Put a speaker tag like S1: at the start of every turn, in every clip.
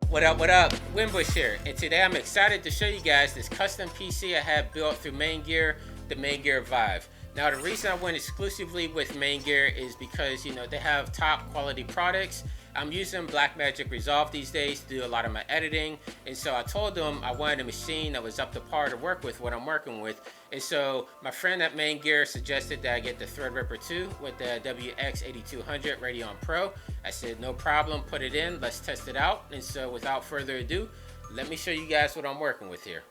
S1: What up, what up? Winbush here, and today I'm excited to show you guys this custom PC I have built through Maingear, the Maingear Vive. Now the reason I went exclusively with Maingear is because, you know, they have top quality products. I'm using Blackmagic Resolve these days to do a lot of my editing, and so I told them I wanted a machine that was up to par to work with what I'm working with. And so my friend at Maingear suggested that I get the Threadripper 2 with the WX8200 Radeon Pro. I said no problem, put it in, let's test it out. And so without further ado, let me show you guys what I'm working with here.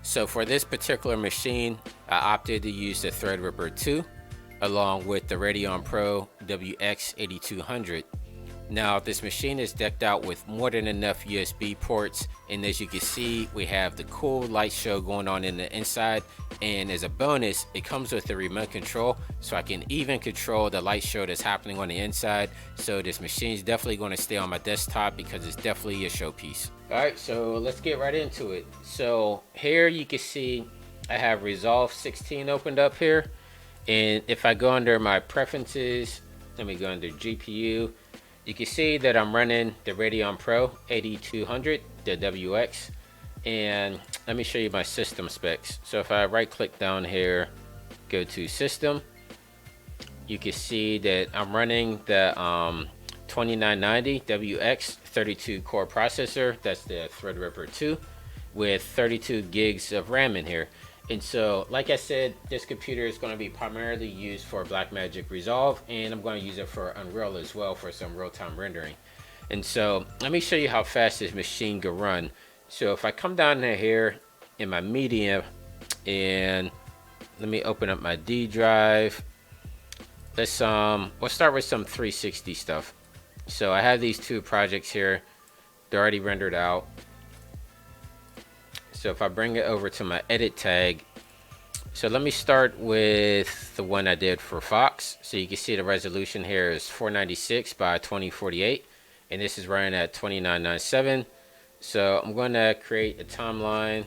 S1: So for this particular machine, I opted to use the Threadripper 2 along with the Radeon Pro WX8200. Now this machine is decked out with more than enough USB ports, and as you can see, we have the cool light show going on in the inside, and as a bonus it comes with the remote control, so I can even control the light show that's happening on the inside. So this machine is definitely going to stay on my desktop because it's definitely a showpiece. Alright, so let's get right into it. So here you can see I have Resolve 16 opened up here, and if I go under my preferences, let me go under GPU, you can see that I'm running the Radeon Pro 8200, the WX, and let me show you my system specs. So if I right click down here, go to system, you can see that I'm running the 2990 WX 32 core processor. That's the Threadripper 2 with 32 gigs of RAM in here. And so, like I said, this computer is going to be primarily used for Blackmagic Resolve, and I'm going to use it for Unreal as well for some real-time rendering. And so, let me show you how fast this machine can run. So if I come down here in my media, and let me open up my D drive. We'll start with some 360 stuff. So I have these two projects here. They're already rendered out. So if I bring it over to my edit tag, so let me start with the one I did for Fox. So you can see the resolution here is 496 by 2048, and this is running at 2997. So I'm going to create a timeline,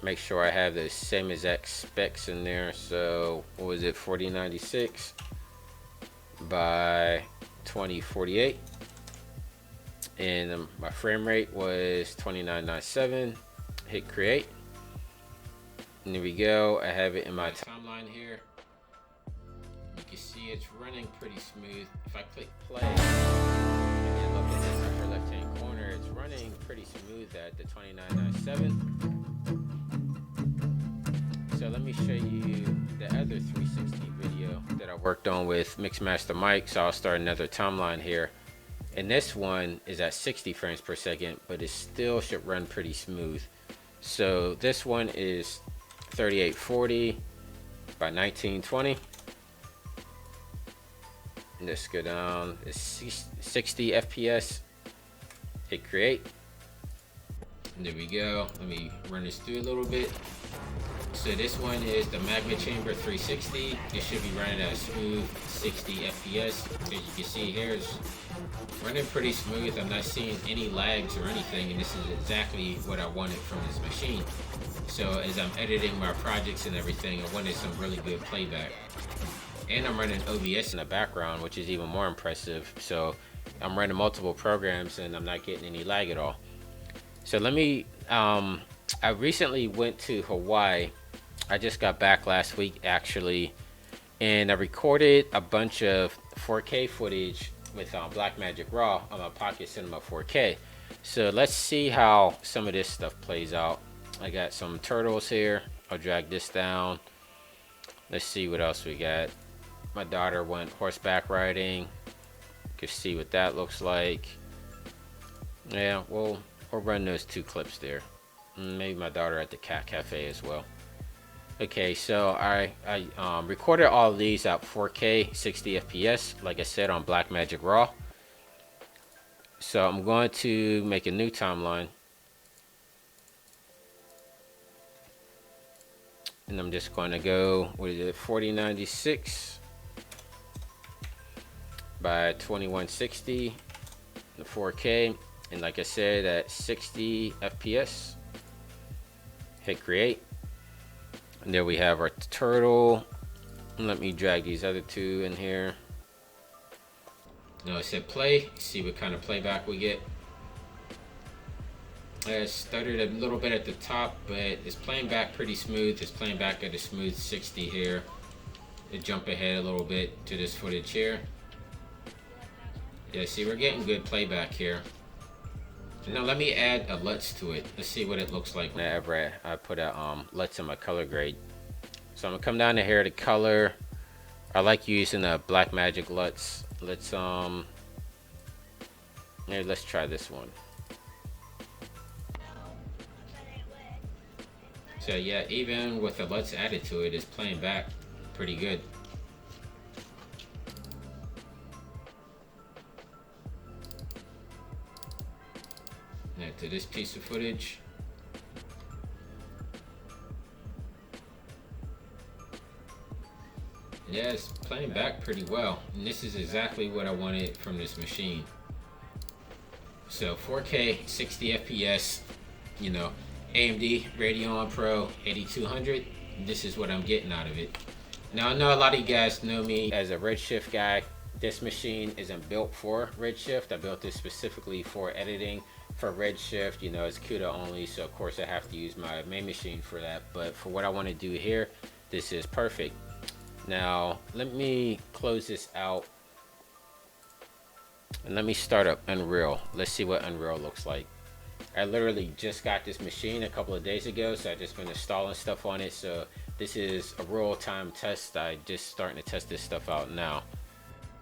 S1: make sure I have the same exact specs in there. So what was it, 4096 by 2048. And my frame rate was 2997. Hit create, and there we go. I have it in my timeline here. You can see it's running pretty smooth. If I click play and then look at this upper left hand corner, it's running pretty smooth at the 2997. So let me show you the other 360 video that I worked on with Mixmaster Mike. So I'll start another timeline here. And this one is at 60 frames per second, but it still should run pretty smooth. So this one is 3840 by 1920. And let's go down. It's 60 FPS. Hit create. And there we go. Let me run this through a little bit. So this one is the Magma Chamber 360. It should be running at a smooth 60 FPS. As you can see here, it's running pretty smooth. I'm not seeing any lags or anything, and this is exactly what I wanted from this machine. So as I'm editing my projects and everything, I wanted some really good playback. And I'm running OBS in the background, which is even more impressive. So I'm running multiple programs and I'm not getting any lag at all. So let me, I recently went to Hawaii. I just got back last week actually, and I recorded a bunch of 4K footage with Blackmagic Raw on my Pocket Cinema 4K. So let's see how some of this stuff plays out. I got some turtles here. I'll drag this down. Let's see what else we got. My daughter went horseback riding. You can see what that looks like. Yeah, we'll run those two clips there. Maybe my daughter at the cat cafe as well. Okay, so I recorded all of these at 4K 60 FPS, like I said, on Blackmagic Raw. So I'm going to make a new timeline, and I'm just going to go, what is it, 4096 by 2160, the 4K, and like I said, at 60 FPS. Hit create. And there we have our turtle. Let me drag these other two in here. Now it said play. See what kind of playback we get. It stuttered a little bit at the top, but it's playing back pretty smooth. It's playing back at a smooth 60 here. It jump ahead a little bit to this footage here. Yeah, see, we're getting good playback here. Now let me add a LUTs to it. Let's see what it looks like whenever I put a LUTs in my color grade. So I'm gonna come down to here to color. I like using the Blackmagic LUTs. Let's let's try this one. So yeah, even with the LUTs added to it, it's playing back pretty good. Now to this piece of footage. Yeah, it's playing back pretty well. And this is exactly what I wanted from this machine. So 4K, 60 FPS, you know, AMD Radeon Pro 8200. This is what I'm getting out of it. Now I know a lot of you guys know me as a Redshift guy. This machine isn't built for Redshift. I built this specifically for editing for Redshift. You know, it's CUDA only, so of course I have to use my main machine for that. But for what I want to do here, this is perfect. Now let me close this out and let me start up Unreal. Let's see what Unreal looks like. I literally just got this machine a couple of days ago, so I've just been installing stuff on it. So this is a real-time test. I just starting to test this stuff out now.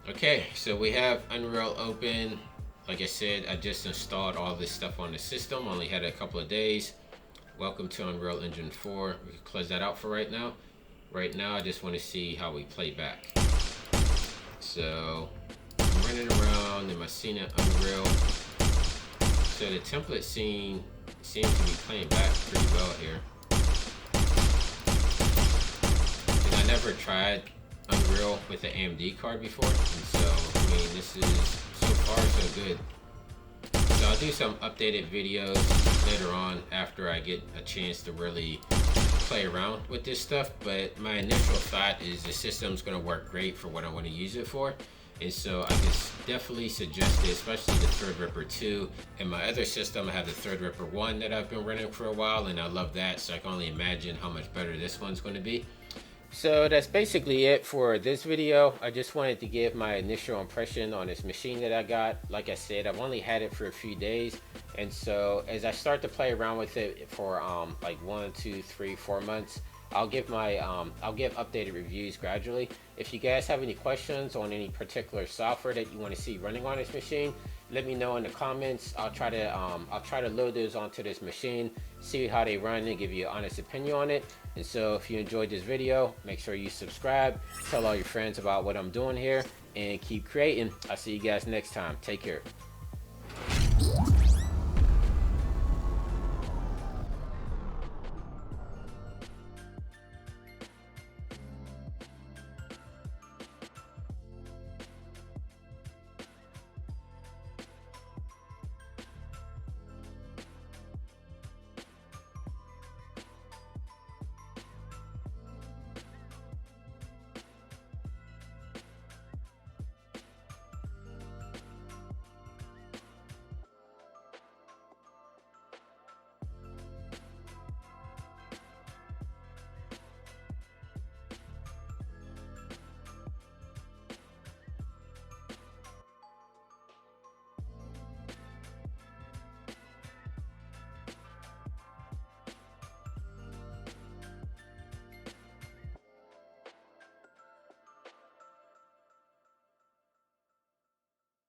S1: Okay, so we have Unreal open. Like I said, I just installed all this stuff on the system. Only had a couple of days. Welcome to Unreal Engine 4. We can close that out for right now. Right now, I just want to see how we play back. So I'm running around in my scene at Unreal. So the template scene seems to be playing back pretty well here. And I never tried Unreal with an AMD card before, and so I mean, this is so far so good. So I'll do some updated videos later on after I get a chance to really play around with this stuff, but my initial thought is the system's going to work great for what I want to use it for. And so I just definitely suggest it, especially the Threadripper 2. In my other system, I have the Threadripper 1 that I've been running for a while, and I love that, so I can only imagine how much better this one's going to be. So that's basically it for this video. I just wanted to give my initial impression on this machine that I got. Like I said, I've only had it for a few days, and so as I start to play around with it for like 1, 2, 3, 4 months, I'll give my I'll give updated reviews gradually. If you guys have any questions on any particular software that you want to see running on this machine, let me know in the comments. I'll try to load those onto this machine, see how they run, and give you an honest opinion on it. And so if you enjoyed this video, make sure you subscribe, tell all your friends about what I'm doing here, and keep creating. I'll see you guys next time. Take care.